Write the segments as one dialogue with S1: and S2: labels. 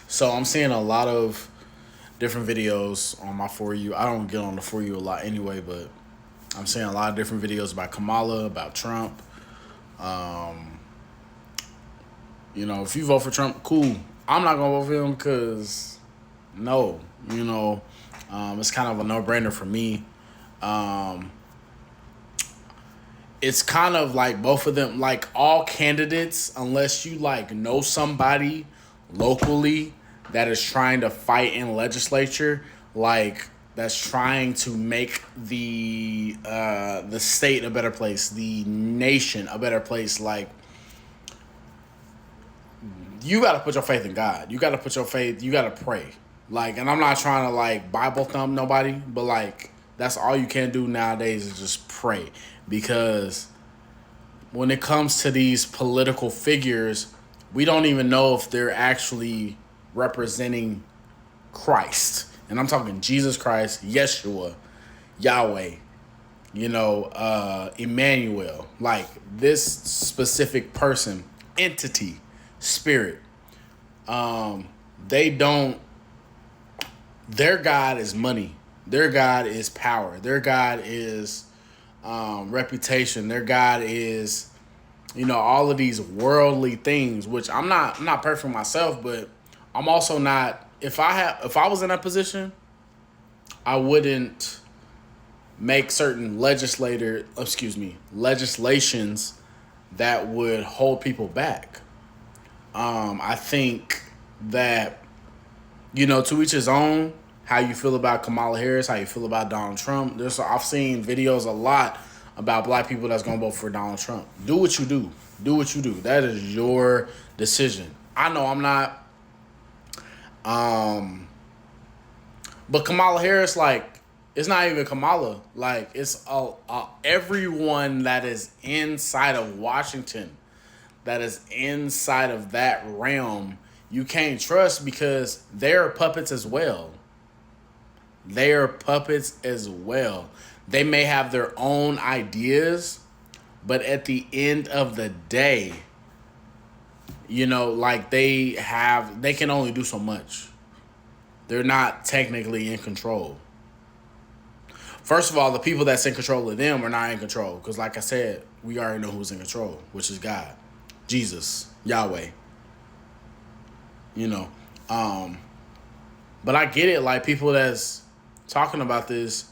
S1: So I'm seeing a lot of different videos on my For You. I don't get on the For You a lot anyway, but I'm seeing a lot of different videos about Kamala, about Trump. Um, if you vote for Trump, cool. I'm not gonna vote for him because no, it's kind of a no-brainer for me. Um, it's kind of like both of them, like all candidates, unless you like know somebody locally that is trying to fight in legislature, like that's trying to make the state a better place, the nation a better place. Like you got to put your faith in God. You got to put your faith. You got to pray. Like, and I'm not trying to like Bible thump nobody, but like that's all you can do nowadays is just pray because when it comes to these political figures, we don't even know if they're actually representing Christ. And I'm talking Jesus Christ, Yeshua, Yahweh, Emmanuel. Like this specific person, entity, spirit. They don't, their God is money. Their God is power. Their God is reputation. Their God is, all of these worldly things. Which I'm not perfect myself, but I'm also not. If I was in that position, I wouldn't make certain legislations that would hold people back. I think that to each his own. How you feel about Kamala Harris? How you feel about Donald Trump? I've seen videos a lot about black people that's gonna vote for Donald Trump. Do what you do. Do what you do. That is your decision. I know I'm not. But Kamala Harris, like, it's not even Kamala. Like, it's everyone that is inside of Washington, that is inside of that realm. You can't trust because they're puppets as well. They are puppets as well. They may have their own ideas, but at the end of the day, like they can only do so much. They're not technically in control. First of all, the people that's in control of them are not in control. Because like I said, we already know who's in control, which is God, Jesus, Yahweh. You know. But I get it, like people that's talking about this,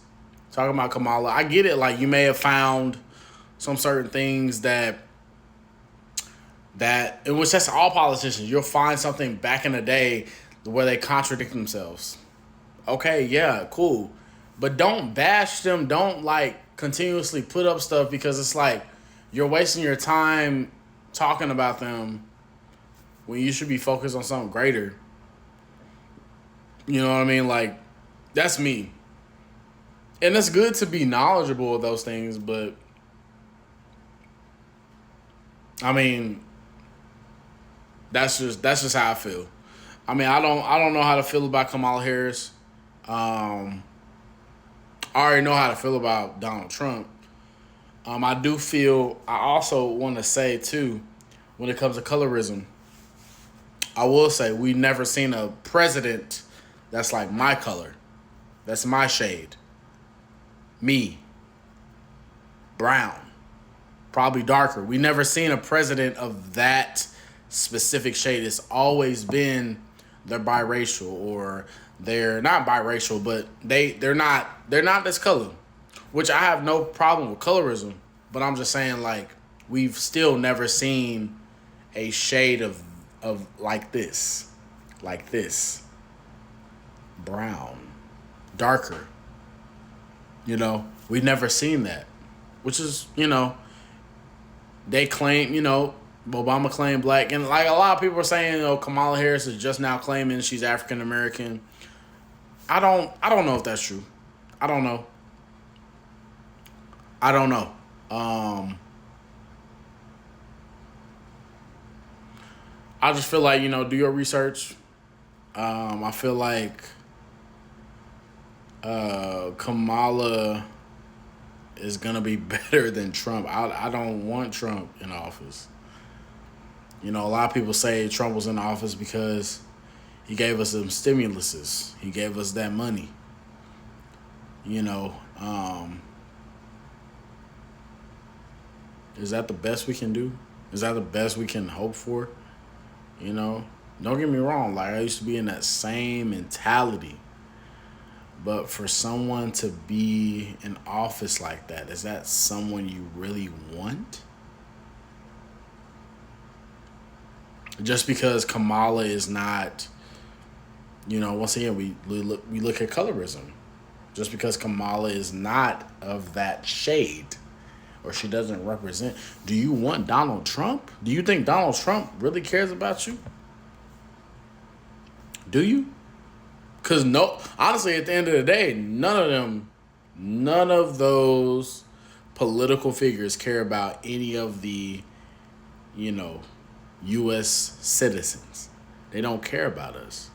S1: talking about Kamala, I get it. Like you may have found some certain things that in which that's all politicians. You'll find something back in the day where they contradict themselves. Okay, yeah, cool. But don't bash them. Don't like continuously put up stuff because it's like you're wasting your time talking about them when you should be focused on something greater. You know what I mean? Like, that's me. And it's good to be knowledgeable of those things, but I mean, that's just how I feel. I mean, I don't know how to feel about Kamala Harris. I already know how to feel about Donald Trump. I also want to say too, when it comes to colorism, I will say we never seen a president that's like my color. That's my shade. Me. Brown. Probably darker. We never seen a president of that specific shade. It's always been they're biracial or they're not biracial, but they're not this color. Which I have no problem with colorism, but I'm just saying like we've still never seen a shade of like this. Like this. Brown. Darker. We've never seen that. Which is, they claim, Obama claimed black. And like a lot of people are saying, Kamala Harris is just now claiming she's African American. I don't know if that's true. I don't know. I don't know. I just feel like, do your research. I feel like Kamala is gonna be better than Trump. I don't want Trump in office. A lot of people say Trump was in office because He gave us some stimuluses. He gave us that money. You know, is that the best we can do? Is that the best we can hope for? You know, don't get me wrong. Like, I used to be in that same mentality. But for someone to be in office like that, is that someone you really want? Just because Kamala is not, once again, we look at colorism. Just because Kamala is not of that shade, or she doesn't represent, do you want Donald Trump? Do you think Donald Trump really cares about you? Do you? Because honestly, at the end of the day, none of those political figures care about any of the, U.S. citizens. They don't care about us.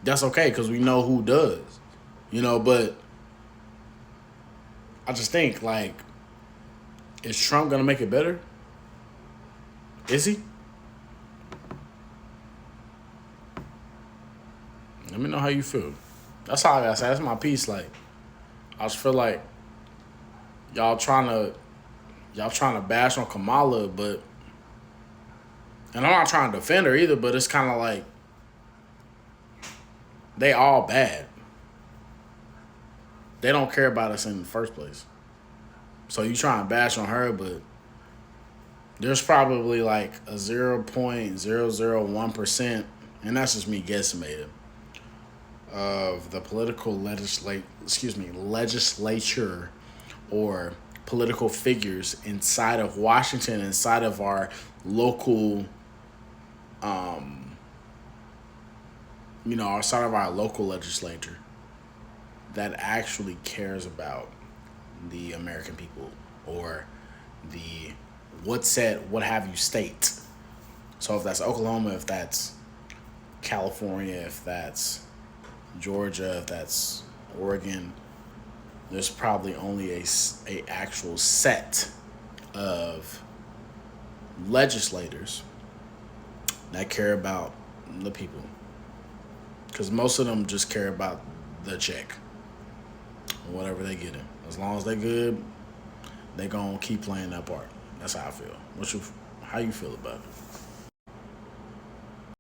S1: That's okay, because we know who does. But I just think, like, is Trump going to make it better? Is he? Let me know how you feel. That's all I gotta say. That's my piece. Like, I just feel like y'all trying to bash on Kamala, but, and I'm not trying to defend her either, but it's kind of like they all bad. They don't care about us in the first place. So you try and bash on her, but there's probably like a 0.001%, and that's just me guesstimating, of the political legislature or political figures inside of Washington, inside of our local, outside of our local legislature, that actually cares about the American people, or the what have you state. So if that's Oklahoma, if that's California, if that's Georgia, if that's Oregon, there's probably only a actual set of legislators that care about the people, because most of them just care about the check, whatever they get in. As long as they good, they gonna keep playing that part. That's how I feel. How you feel about it?